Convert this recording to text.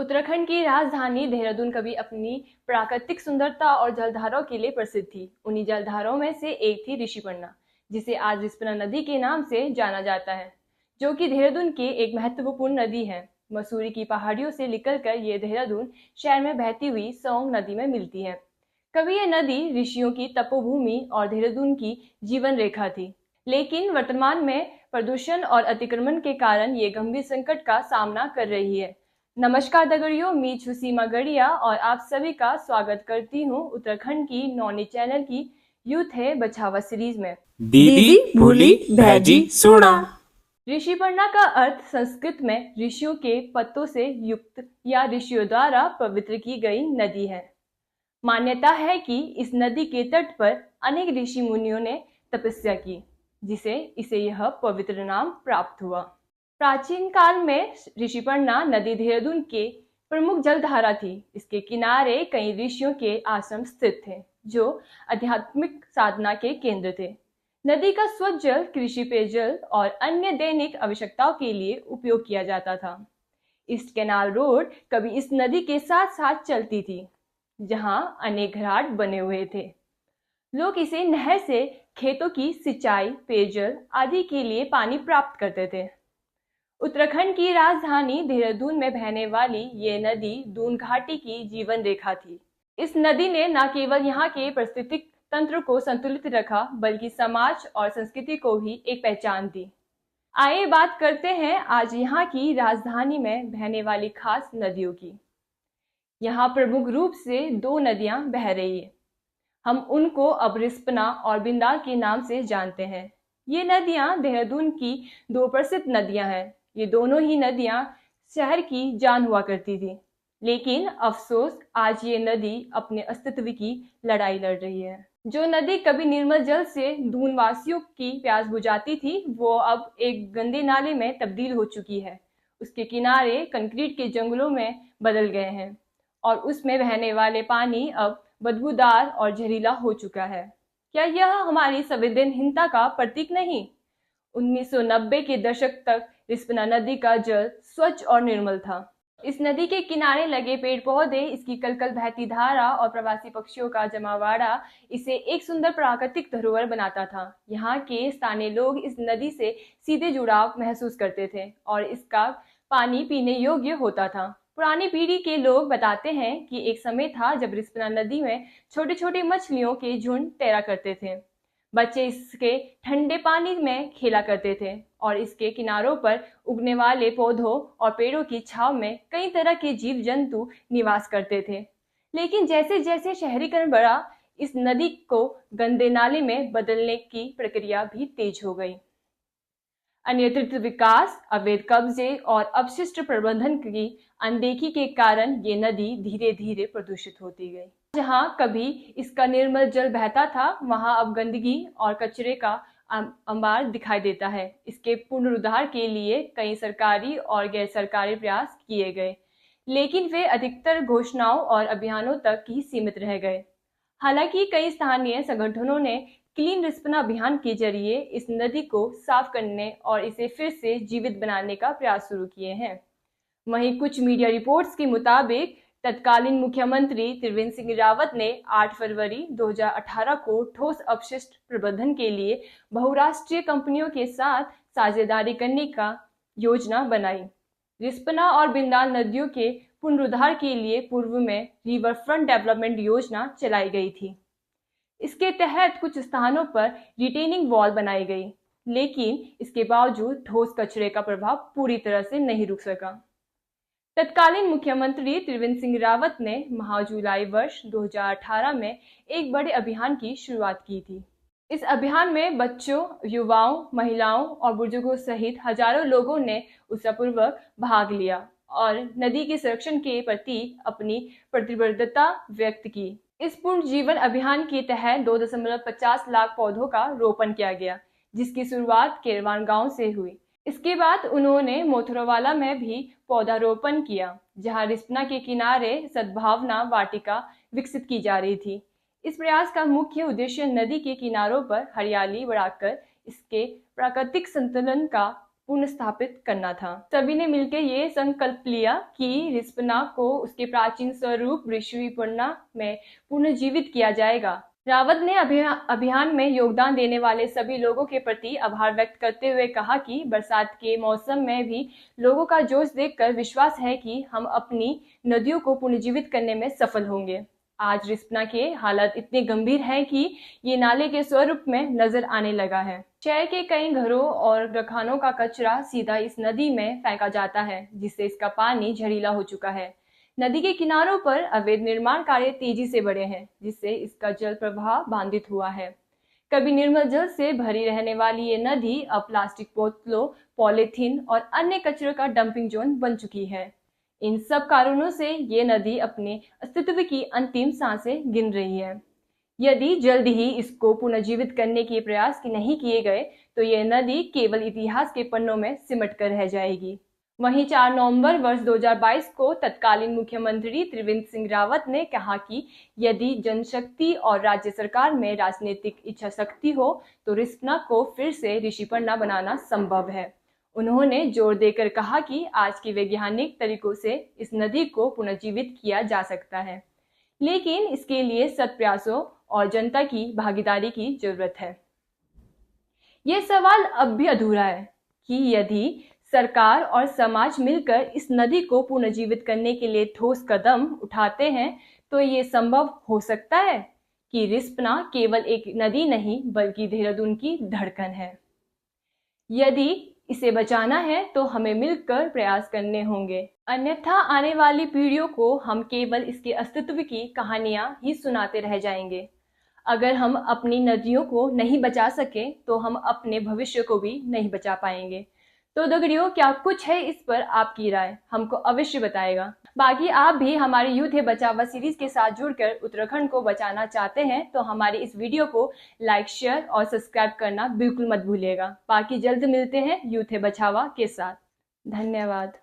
उत्तराखंड की राजधानी देहरादून कभी अपनी प्राकृतिक सुंदरता और जलधाराओं के लिए प्रसिद्ध थी। उन्हीं जलधाराओं में से एक थी ऋषिपर्णा, जिसे आज रिस्पना नदी के नाम से जाना जाता है, जो कि देहरादून की एक महत्वपूर्ण नदी है। मसूरी की पहाड़ियों से निकलकर ये देहरादून शहर में बहती हुई सोंग नदी में मिलती है। कभी यह नदी ऋषियों की तपोभूमि और देहरादून की जीवन रेखा थी, लेकिन वर्तमान में प्रदूषण और अतिक्रमण के कारण ये गंभीर संकट का सामना कर रही है। नमस्कार दगड़ियों, मैं छू सीमा गढ़िया और आप सभी का स्वागत करती हूँ उत्तराखंड की नौनी चैनल की यूथ है बछावा सीरीज में। दीदी भूली भैजी सोना। ऋषिपर्णा का अर्थ संस्कृत में ऋषियों के पत्तों से युक्त या ऋषियों द्वारा पवित्र की गई नदी है। मान्यता है कि इस नदी के तट पर अनेक ऋषि मुनियों ने तपस्या की, जिसे इसे यह पवित्र नाम प्राप्त हुआ। प्राचीन काल में ऋषिपर्णा नदी देहरादून के प्रमुख जलधारा थी। इसके किनारे कई ऋषियों के आश्रम स्थित थे, जो आध्यात्मिक साधना के केंद्र थे। नदी का स्वच्छ जल कृषि पेयजल और अन्य दैनिक आवश्यकताओं के लिए उपयोग किया जाता था। इस कैनाल रोड कभी इस नदी के साथ साथ चलती थी, जहां अनेक घाट बने हुए थे। लोग इसे नहर से खेतों की सिंचाई, पेयजल आदि के लिए पानी प्राप्त करते थे। उत्तराखंड की राजधानी देहरादून में बहने वाली ये नदी दून घाटी की जीवन रेखा थी। इस नदी ने न केवल यहाँ के पारिस्थितिक तंत्र को संतुलित रखा, बल्कि समाज और संस्कृति को भी एक पहचान दी। आइए बात करते हैं आज यहाँ की राजधानी में बहने वाली खास नदियों की। यहाँ प्रमुख रूप से दो नदियां बह रही है। हम उनको अब रिस्पना और बिंदाल के नाम से जानते हैं। ये नदियां देहरादून की दो प्रसिद्ध नदियां हैं। ये दोनों ही नदियां शहर की जान हुआ करती थी, लेकिन अफसोस आज ये नदी अपने अस्तित्व की लड़ाई लड़ रही है। जो नदी कभी निर्मल जल से दून वासियों की प्यास बुझाती थी, वो अब एक गंदे नाले में तब्दील हो चुकी है। उसके किनारे कंक्रीट के जंगलों में बदल गए हैं और उसमें बहने वाले पानी अब बदबूदार और जहरीला हो चुका है। क्या यह हमारी संवेदनहीनता का प्रतीक नहीं? 1990 के दशक तक रिस्पना नदी का जल स्वच्छ और निर्मल था। इस नदी के किनारे लगे पेड़ पौधे, इसकी कलकल बहती धारा और प्रवासी पक्षियों का जमावड़ा इसे एक सुंदर प्राकृतिक धरोहर बनाता था। यहाँ के स्थानीय लोग इस नदी से सीधे जुड़ाव महसूस करते थे और इसका पानी पीने योग्य होता था। पुरानी पीढ़ी के लोग बताते हैं कि एक समय था जब रिस्पना नदी में छोटे छोटे मछलियों के झुंड तैरा करते थे। बच्चे इसके ठंडे पानी में खेला करते थे और इसके किनारों पर उगने वाले पौधों और पेड़ों की छांव में कई तरह के जीव जंतु निवास करते थे। लेकिन जैसे जैसे शहरीकरण बढ़ा, इस नदी को गंदे नाले में बदलने की प्रक्रिया भी तेज हो गई। अनियंत्रित विकास, अवैध कब्जे और अपशिष्ट प्रबंधन की अनदेखी के कारण ये नदी धीरे धीरे प्रदूषित होती गई। जहां कभी इसका निर्मल जल बहता था, वहां अब गंदगी और कचरे का अंबार दिखाई देता है। इसके पुनरुद्धार के लिए कई सरकारी और गैर सरकारी प्रयास किए गए, लेकिन वे अधिकतर घोषणाओं और अभियानों तक ही सीमित रह गए। हालांकि कई स्थानीय संगठनों ने क्लीन रिस्पना अभियान के जरिए इस नदी को साफ करने और इसे फिर से जीवित बनाने का प्रयास शुरू किए हैं। वहीं कुछ मीडिया रिपोर्ट्स के मुताबिक तत्कालीन मुख्यमंत्री त्रिवेंद्र सिंह रावत ने 8 फरवरी 2018 को ठोस अपशिष्ट प्रबंधन के लिए बहुराष्ट्रीय कंपनियों के साथ साझेदारी करने का योजना बनाई। रिस्पना और बिंदाल नदियों के पुनरुद्धार के लिए पूर्व में रिवर फ्रंट डेवलपमेंट योजना चलाई गई थी। इसके तहत कुछ स्थानों पर रिटेनिंग वॉल बनाई गई, लेकिन इसके बावजूद ठोस कचरे का प्रभाव पूरी तरह से नहीं रुक सका। तत्कालीन मुख्यमंत्री त्रिवेंद्र सिंह रावत ने जुलाई वर्ष 2018 में एक बड़े अभियान की शुरुआत की थी। इस अभियान में बच्चों, युवाओं, महिलाओं और बुजुर्गों सहित हजारों लोगों ने उत्साहपूर्वक भाग लिया और नदी के संरक्षण के प्रति अपनी प्रतिबद्धता व्यक्त की। इस पूर्ण जीवन अभियान के तहत 2.50 लाख पौधों का रोपण किया गया, जिसकी शुरुआत केरवान गांव से हुई। इसके बाद उन्होंने मोथरोवाला में भी पौधारोपण किया, जहां रिस्पना के किनारे सद्भावना वाटिका विकसित की जा रही थी। इस प्रयास का मुख्य उद्देश्य नदी के किनारों पर हरियाली बढ़ाकर इसके प्राकृतिक संतुलन का पुनर्स्थापित करना था। सभी ने मिलकर ये संकल्प लिया कि रिस्पना को उसके प्राचीन स्वरूप ऋषिपर्णा में पुनर्जीवित किया जाएगा। रावत ने अभियान में योगदान देने वाले सभी लोगों के प्रति आभार व्यक्त करते हुए कहा कि बरसात के मौसम में भी लोगों का जोश देखकर विश्वास है कि हम अपनी नदियों को पुनर्जीवित करने में सफल होंगे। आज रिस्पना के हालत इतने गंभीर है कि ये नाले के स्वरूप में नजर आने लगा है। शहर के कई घरों और कारखानों का कचरा सीधा इस नदी में फेंका जाता है, जिससे इसका पानी जहरीला हो चुका है। नदी के किनारों पर अवैध निर्माण कार्य तेजी से बढ़े हैं, जिससे इसका जल प्रवाह बाधित हुआ है। कभी निर्मल जल से भरी रहने वाली ये नदी अब प्लास्टिक बोतलों, पॉलीथीन और अन्य कचरे का डंपिंग जोन बन चुकी है। इन सब कारणों से ये नदी अपने अस्तित्व की अंतिम सांसें गिन रही है। यदि जल्द ही इसको पुनर्जीवित करने के प्रयास नहीं किए गए तो यह नदी केवल इतिहास के पन्नों में सिमट कर रह जाएगी। वहीं 4 नवंबर वर्ष 2022 को तत्कालीन मुख्यमंत्री त्रिवेंद्र सिंह रावत ने कहा कि यदि जनशक्ति और राज्य सरकार में राजनीतिक इच्छा शक्ति हो तो रिस्पना को फिर से ऋषिपर्णा बनाना संभव है। उन्होंने जोर देकर कहा कि आज के वैज्ञानिक तरीकों से इस नदी को पुनर्जीवित किया जा सकता है, लेकिन इसके लिए सत प्रयासों और जनता की भागीदारी की जरूरत है। यह सवाल अब भी अधूरा है कि यदि सरकार और समाज मिलकर इस नदी को पुनर्जीवित करने के लिए ठोस कदम उठाते हैं तो ये संभव हो सकता है कि रिस्पना केवल एक नदी नहीं बल्कि देहरादून की धड़कन है। यदि इसे बचाना है तो हमें मिलकर प्रयास करने होंगे, अन्यथा आने वाली पीढ़ियों को हम केवल इसके अस्तित्व की कहानियां ही सुनाते रह जाएंगे। अगर हम अपनी नदियों को नहीं बचा सके तो हम अपने भविष्य को भी नहीं बचा पाएंगे। तो दगड़ियों, क्या कुछ है इस पर आपकी राय हमको अवश्य बताएगा। बाकी आप भी हमारी यूथ है बचावा सीरीज के साथ जुड़कर उत्तराखंड को बचाना चाहते हैं तो हमारी इस वीडियो को लाइक, शेयर और सब्सक्राइब करना बिल्कुल मत भूलिएगा। बाकी जल्द मिलते हैं यूथ है बचावा के साथ। धन्यवाद।